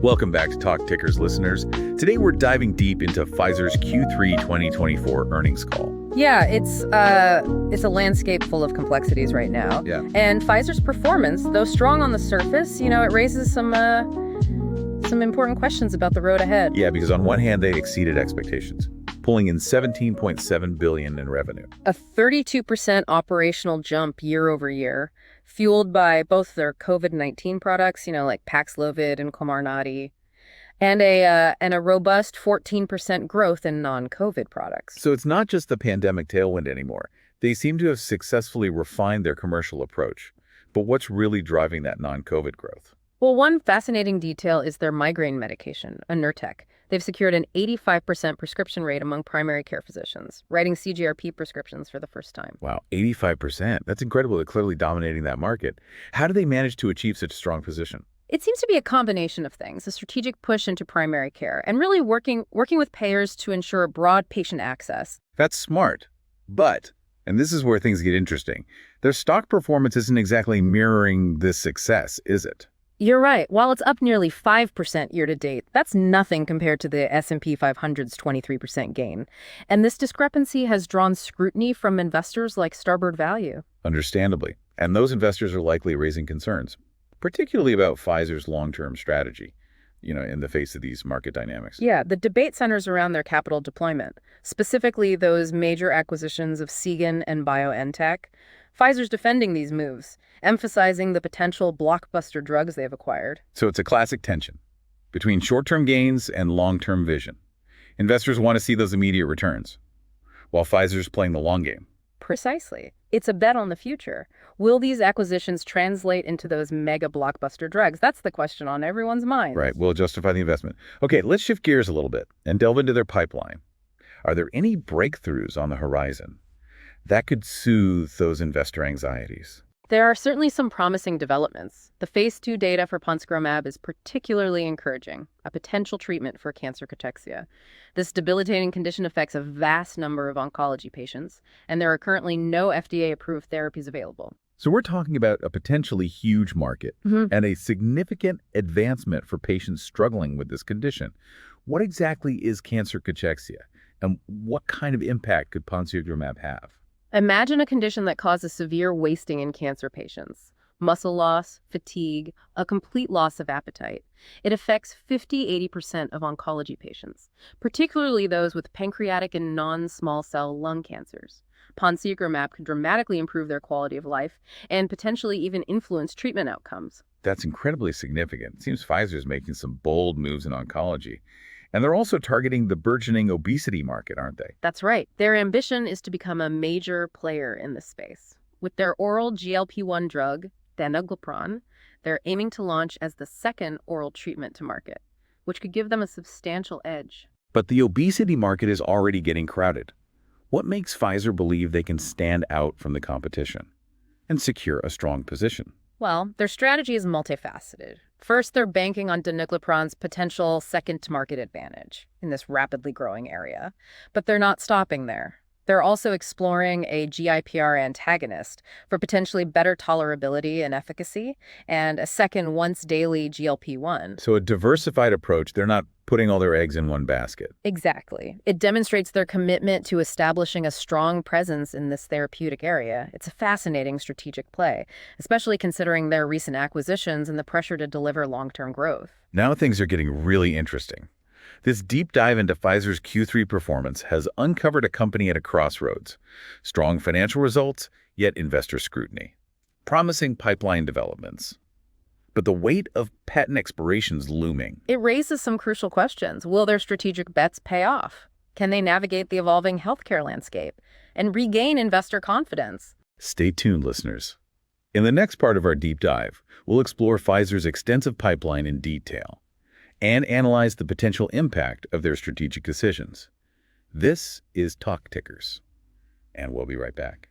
Welcome back to TalkTickers, listeners. Today we're diving deep into Pfizer's Q3 2024 earnings call. Yeah, it's a landscape full of complexities right now. Yeah. And Pfizer's performance, though strong on the surface, it raises some important questions about the road ahead. Yeah, because on one hand, they exceeded expectations, pulling in $17.7 billion in revenue. A 32% operational jump year over year, fueled by both their COVID-19 products, like Paxlovid and Karati, and a robust 14% growth in non-COVID products. So it's not just the pandemic tailwind anymore. They seem to have successfully refined their commercial approach. But what's really driving that non-COVID growth? Well, one fascinating detail is their migraine medication, a NERTK. They've secured an 85% prescription rate among primary care physicians, writing CGRP prescriptions for the first time. Wow, 85%. That's incredible. They're clearly dominating that market. How do they manage to achieve such a strong position? It seems to be a combination of things, a strategic push into primary care, and really working with payers to ensure broad patient access. That's smart. But, and this is where things get interesting, their stock performance isn't exactly mirroring this success, is it? You're right. While it's up nearly 5% year to date, that's nothing compared to the S&P 500's 23% gain. And this discrepancy has drawn scrutiny from investors like Starboard Value. Understandably. And those investors are likely raising concerns, particularly about Pfizer's long-term strategy, in the face of these market dynamics. Yeah, the debate centers around their capital deployment, specifically those major acquisitions of Seagen and BioNTech. Pfizer's defending these moves, emphasizing the potential blockbuster drugs they've acquired. So it's a classic tension between short-term gains and long-term vision. Investors want to see those immediate returns, while Pfizer's playing the long game. Precisely. It's a bet on the future. Will these acquisitions translate into those mega blockbuster drugs? That's the question on everyone's mind. Right. Will justify the investment. Okay, let's shift gears a little bit and delve into their pipeline. Are there any breakthroughs on the horizon that could soothe those investor anxieties? There are certainly some promising developments. The phase 2 data for ponsegromab is particularly encouraging, a potential treatment for cancer cachexia. This debilitating condition affects a vast number of oncology patients, and there are currently no FDA-approved therapies available. So we're talking about a potentially huge market and a significant advancement for patients struggling with this condition. What exactly is cancer cachexia, and what kind of impact could ponsegromab have? Imagine a condition that causes severe wasting in cancer patients. Muscle loss, fatigue, a complete loss of appetite. It affects 50–80% of oncology patients, particularly those with pancreatic and non-small cell lung cancers. Ponsegromab could dramatically improve their quality of life and potentially even influence treatment outcomes. That's incredibly significant. It seems Pfizer's making some bold moves in oncology. And they're also targeting the burgeoning obesity market, aren't they? That's right. Their ambition is to become a major player in this space. With their oral GLP-1 drug, danuglipron, they're aiming to launch as the second oral treatment to market, which could give them a substantial edge. But the obesity market is already getting crowded. What makes Pfizer believe they can stand out from the competition and secure a strong position? Well, their strategy is multifaceted. First, they're banking on danuglipron's potential second-to-market advantage in this rapidly growing area. But they're not stopping there. They're also exploring a GIPR antagonist for potentially better tolerability and efficacy, and a second once-daily GLP-1. So a diversified approach. They're not putting all their eggs in one basket. Exactly. It demonstrates their commitment to establishing a strong presence in this therapeutic area. It's a fascinating strategic play, especially considering their recent acquisitions and the pressure to deliver long-term growth. Now things are getting really interesting. This deep dive into Pfizer's Q3 performance has uncovered a company at a crossroads. Strong financial results, yet investor scrutiny. Promising pipeline developments. But the weight of patent expirations looming. It raises some crucial questions. Will their strategic bets pay off? Can they navigate the evolving healthcare landscape and regain investor confidence? Stay tuned, listeners. In the next part of our deep dive, we'll explore Pfizer's extensive pipeline in detail and analyze the potential impact of their strategic decisions. This is TalkTickers, and we'll be right back.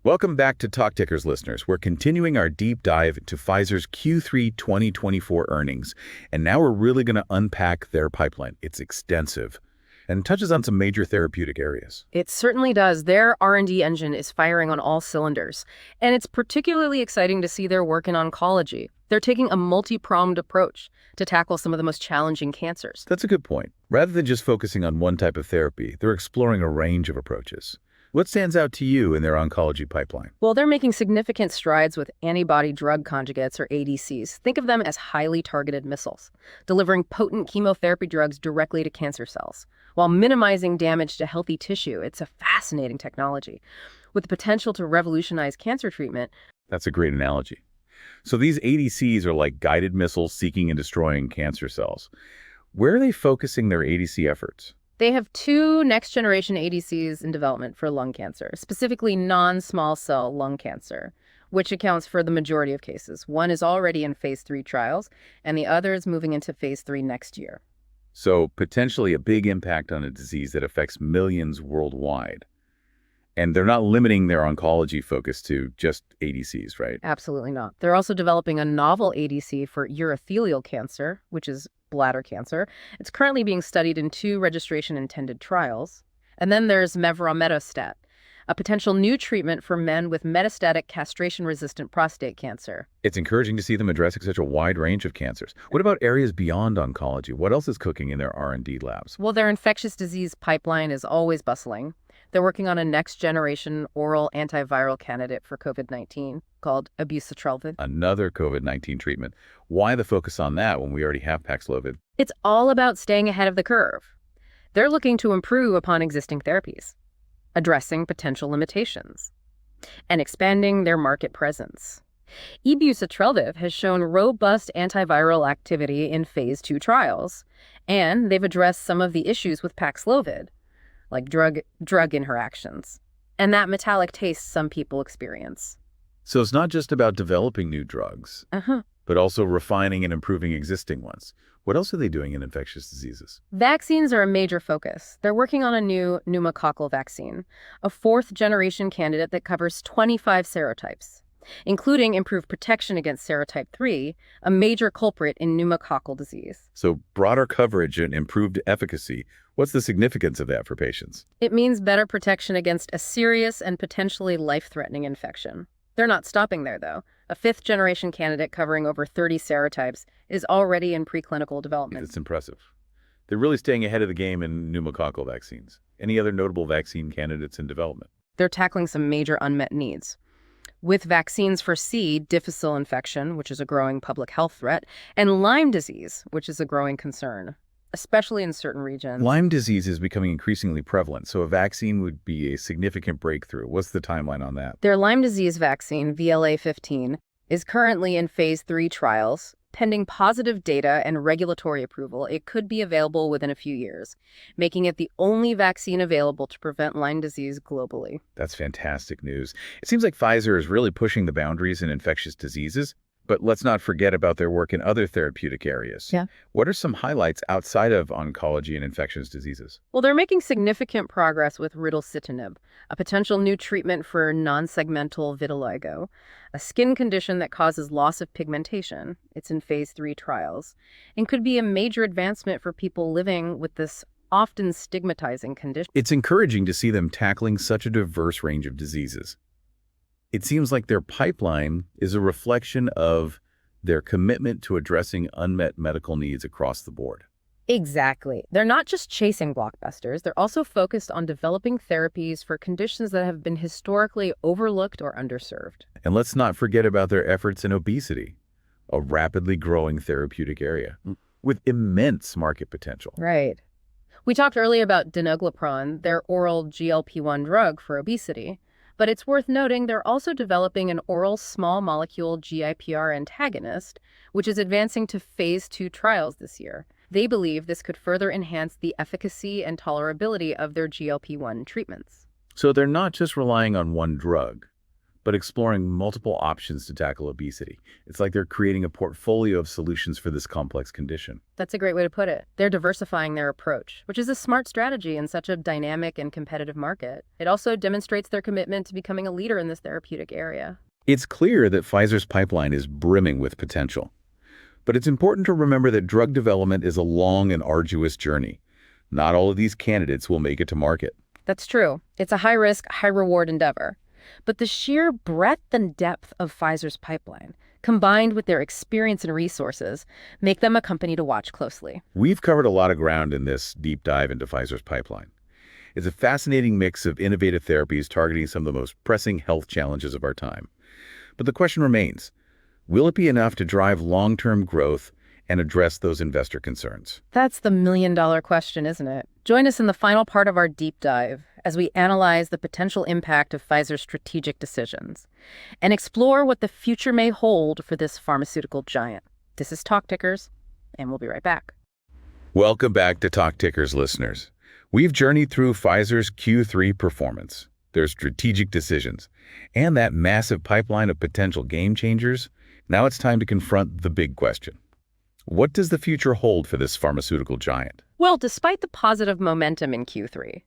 Welcome back to TalkTickers, listeners. We're continuing our deep dive into Pfizer's Q3 2024 earnings, and now we're really going to unpack their pipeline. It's extensive and touches on some major therapeutic areas. It certainly does. Their R&D engine is firing on all cylinders, and it's particularly exciting to see their work in oncology. They're taking a multi-pronged approach to tackle some of the most challenging cancers. That's a good point. Rather than just focusing on one type of therapy, they're exploring a range of approaches. What stands out to you in their oncology pipeline? Well, they're making significant strides with antibody-drug conjugates, or ADCs. Think of them as highly targeted missiles, delivering potent chemotherapy drugs directly to cancer cells, while minimizing damage to healthy tissue. It's a fascinating technology, with the potential to revolutionize cancer treatment. That's a great analogy. So these ADCs are like guided missiles seeking and destroying cancer cells. Where are they focusing their ADC efforts? They have 2 next-generation ADCs in development for lung cancer, specifically non-small cell lung cancer, which accounts for the majority of cases. One is already in phase 3 trials, and the other is moving into phase 3 next year. So potentially a big impact on a disease that affects millions worldwide. And they're not limiting their oncology focus to just ADCs, right? Absolutely not. They're also developing a novel ADC for urothelial cancer, which is bladder cancer. It's currently being studied in 2 registration-intended trials. And then there's mevrometostat, a potential new treatment for men with metastatic castration-resistant prostate cancer. It's encouraging to see them addressing such a wide range of cancers. What about areas beyond oncology? What else is cooking in their R&D labs? Well, their infectious disease pipeline is always bustling. They're working on a next-generation oral antiviral candidate for COVID-19 called obesatrelvir. Another COVID-19 treatment. Why the focus on that when we already have Paxlovid? It's all about staying ahead of the curve. They're looking to improve upon existing therapies, addressing potential limitations, and expanding their market presence. Obesatrelvir has shown robust antiviral activity in phase 2 trials, and they've addressed some of the issues with Paxlovid, like drug interactions, and that metallic taste some people experience. So it's not just about developing new drugs, but also refining and improving existing ones. What else are they doing in infectious diseases? Vaccines are a major focus. They're working on a new pneumococcal vaccine, a 4th-generation candidate that covers 25 serotypes, including improved protection against serotype 3, a major culprit in pneumococcal disease. So broader coverage and improved efficacy. What's the significance of that for patients? It means better protection against a serious and potentially life-threatening infection. They're not stopping there, though. A 5th-generation candidate covering over 30 serotypes is already in preclinical development. It's impressive. They're really staying ahead of the game in pneumococcal vaccines. Any other notable vaccine candidates in development? They're tackling some major unmet needs. With vaccines for C. difficile infection, which is a growing public health threat, and Lyme disease, which is a growing concern, especially in certain regions. Lyme disease is becoming increasingly prevalent, so a vaccine would be a significant breakthrough. What's the timeline on that? Their Lyme disease vaccine, VLA15, is currently in phase 3 trials. Pending positive data and regulatory approval, it could be available within a few years, making it the only vaccine available to prevent Lyme disease globally. That's fantastic news. It seems like Pfizer is really pushing the boundaries in infectious diseases, but let's not forget about their work in other therapeutic areas. Yeah. What are some highlights outside of oncology and infectious diseases? Well, they're making significant progress with ritlecitinib, a potential new treatment for non-segmental vitiligo, a skin condition that causes loss of pigmentation. It's in phase 3 trials, and could be a major advancement for people living with this often stigmatizing condition. It's encouraging to see them tackling such a diverse range of diseases. It seems like their pipeline is a reflection of their commitment to addressing unmet medical needs across the board. Exactly. They're not just chasing blockbusters, they're also focused on developing therapies for conditions that have been historically overlooked or underserved. And let's not forget about their efforts in obesity, a rapidly growing therapeutic area with immense market potential. Right. We talked earlier about danuglipron, their oral GLP-1 drug for obesity. But it's worth noting they're also developing an oral small molecule GIPR antagonist, which is advancing to phase 2 trials this year. They believe this could further enhance the efficacy and tolerability of their GLP-1 treatments. So they're not just relying on one drug, but exploring multiple options to tackle obesity. It's like they're creating a portfolio of solutions for this complex condition. That's a great way to put it. They're diversifying their approach, which is a smart strategy in such a dynamic and competitive market. It also demonstrates their commitment to becoming a leader in this therapeutic area. It's clear that Pfizer's pipeline is brimming with potential. But it's important to remember that drug development is a long and arduous journey. Not all of these candidates will make it to market. That's true. It's a high-risk, high-reward endeavor. But the sheer breadth and depth of Pfizer's pipeline combined with their experience and resources, make them a company to watch closely. We've covered a lot of ground in this deep dive into Pfizer's pipeline. It's a fascinating mix of innovative therapies targeting some of the most pressing health challenges of our time. But the question remains, will it be enough to drive long-term growth and address those investor concerns? That's the million-dollar question, isn't it? Join us in the final part of our deep dive as we analyze the potential impact of Pfizer's strategic decisions and explore what the future may hold for this pharmaceutical giant. This is TalkTickers, and we'll be right back. Welcome back to TalkTickers, listeners. We've journeyed through Pfizer's Q3 performance, their strategic decisions, and that massive pipeline of potential game changers. Now it's time to confront the big question. What does the future hold for this pharmaceutical giant? Well, despite the positive momentum in Q3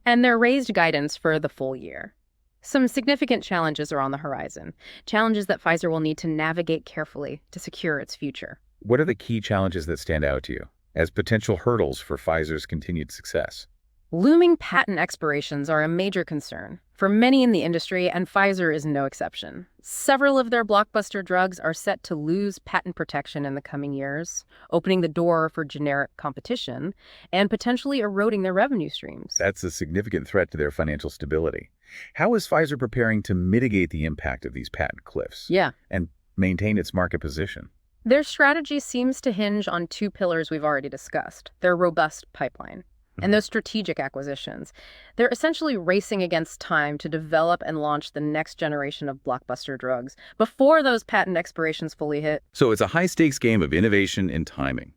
and their raised guidance for the full year, some significant challenges are on the horizon, challenges that Pfizer will need to navigate carefully to secure its future. What are the key challenges that stand out to you as potential hurdles for Pfizer's continued success? Looming patent expirations are a major concern for many in the industry, and Pfizer is no exception. Several of their blockbuster drugs are set to lose patent protection in the coming years, opening the door for generic competition and potentially eroding their revenue streams. That's a significant threat to their financial stability. How is Pfizer preparing to mitigate the impact of these patent cliffs and maintain its market position? Their strategy seems to hinge on two pillars we've already discussed: their robust pipeline and those strategic acquisitions. They're essentially racing against time to develop and launch the next generation of blockbuster drugs before those patent expirations fully hit. So it's a high-stakes game of innovation and timing.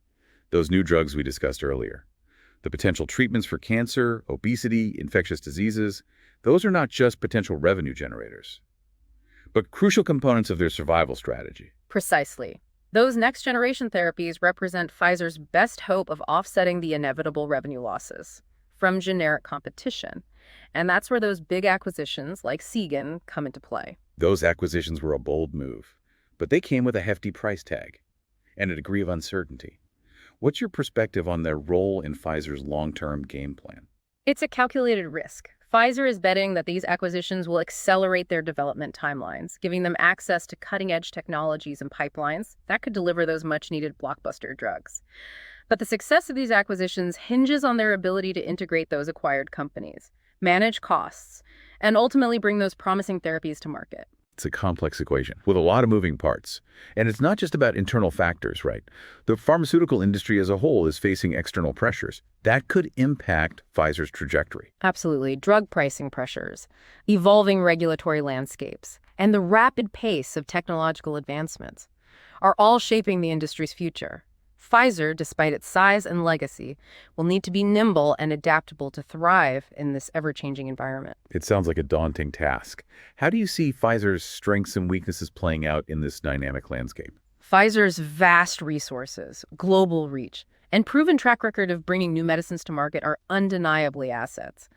Those new drugs we discussed earlier, the potential treatments for cancer, obesity, infectious diseases, those are not just potential revenue generators, but crucial components of their survival strategy. Precisely. Those next-generation therapies represent Pfizer's best hope of offsetting the inevitable revenue losses from generic competition. And that's where those big acquisitions like Seagen come into play. Those acquisitions were a bold move, but they came with a hefty price tag and a degree of uncertainty. What's your perspective on their role in Pfizer's long-term game plan? It's a calculated risk. Pfizer is betting that these acquisitions will accelerate their development timelines, giving them access to cutting-edge technologies and pipelines that could deliver those much-needed blockbuster drugs. But the success of these acquisitions hinges on their ability to integrate those acquired companies, manage costs, and ultimately bring those promising therapies to market. It's a complex equation with a lot of moving parts. And it's not just about internal factors, right? The pharmaceutical industry as a whole is facing external pressures that could impact Pfizer's trajectory. Absolutely. Drug pricing pressures, evolving regulatory landscapes, and the rapid pace of technological advancements are all shaping the industry's future. Pfizer, despite its size and legacy, will need to be nimble and adaptable to thrive in this ever-changing environment. It sounds like a daunting task. How do you see Pfizer's strengths and weaknesses playing out in this dynamic landscape? Pfizer's vast resources, global reach, and proven track record of bringing new medicines to market are undeniably assets.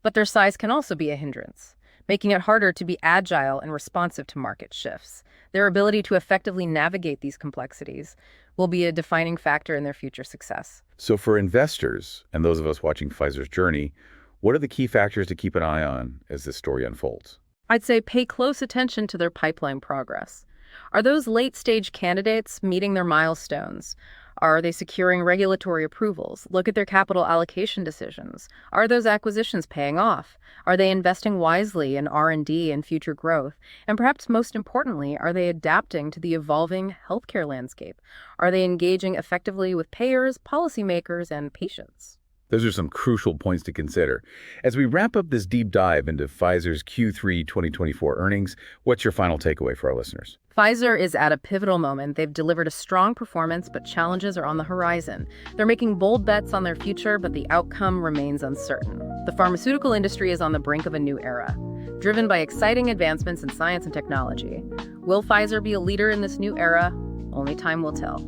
But their size can also be a hindrance, making it harder to be agile and responsive to market shifts. Their ability to effectively navigate these complexities will be a defining factor in their future success. So for investors and those of us watching Pfizer's journey, what are the key factors to keep an eye on as this story unfolds? I'd say pay close attention to their pipeline progress. Are those late-stage candidates meeting their milestones? Are they securing regulatory approvals? Look at their capital allocation decisions. Are those acquisitions paying off? Are they investing wisely in R&D and future growth? And perhaps most importantly, are they adapting to the evolving healthcare landscape? Are they engaging effectively with payers, policymakers, and patients? Those are some crucial points to consider. As we wrap up this deep dive into Pfizer's Q3 2024 earnings, what's your final takeaway for our listeners? Pfizer is at a pivotal moment. They've delivered a strong performance, but challenges are on the horizon. They're making bold bets on their future, but the outcome remains uncertain. The pharmaceutical industry is on the brink of a new era, driven by exciting advancements in science and technology. Will Pfizer be a leader in this new era? Only time will tell.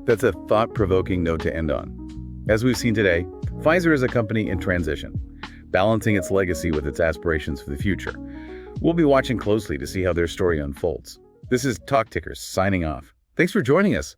That's a thought-provoking note to end on. As we've seen today, Pfizer is a company in transition, balancing its legacy with its aspirations for the future. We'll be watching closely to see how their story unfolds. This is TalkTickers signing off. Thanks for joining us.